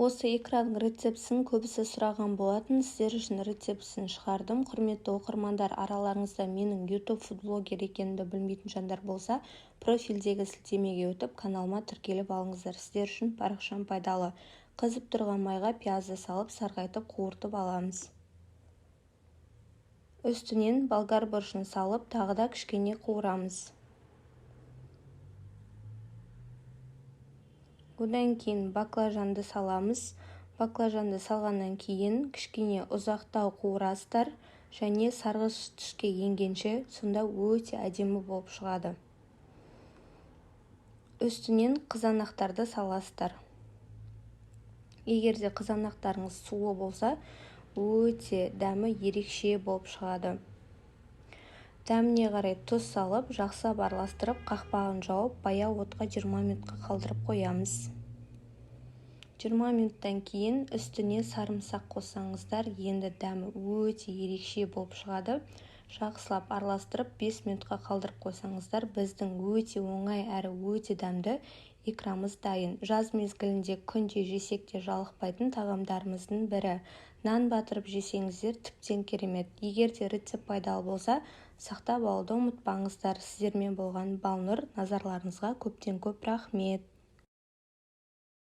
Осы экран рецептісін көбісі сұраған болатын, сіздер үшін рецептісін шығардым. Құрметті оқырмандар, араларыңызда менің YouTube фудблогер екенімді білмейтін жандар болса, профильдегі сілтемеге өтіп, каналыма тіркеліп алыңыздар. Сіздер үшін парақшам пайдалы. Қызып тұрған майға пиязды салып, сарғайтып, қуыртып аламыз. Үстінен болгар бұрышын салып, тағы да кішкене қуырамыз. Одан кейін баклажанды саламыз. Баклажанды салғаннан кейін кішкене ұзақтау қуырасыздар және сарғыш түске енгенше, сонда өте әдемі болып шығады. Үстінен қызанақтарды саласыздар. Егерде қызанақтарыңыз суы болса, өте дәмі ерекше болып шығады. Дәміне қарай тұз салып, жақсылап араластырып, қақпағын жауып, баяу отқа 20 минутқа қалдырып қоямыз. 20 минуттан кейін үстіне сарымсақ қоссаңыздар, енді дәмі өте ерекше болып шығады. Жақсылап араластырып 5 минутқа қалдырып қойсаңыздар, біздің өте оңай әрі өте дәмді икрамыз дайын. Жаз мезгілінде күнде жесек те жалықпайтын тағамдарымыздың бірі. Нан батырып жесеңіздер тіптен керемет. Егер де рецепт пайдалы болса, сақтап алуды ұмытпаңыздар. Сіздермен болған Балнұр. Назарларыңызға көптен көп рахмет.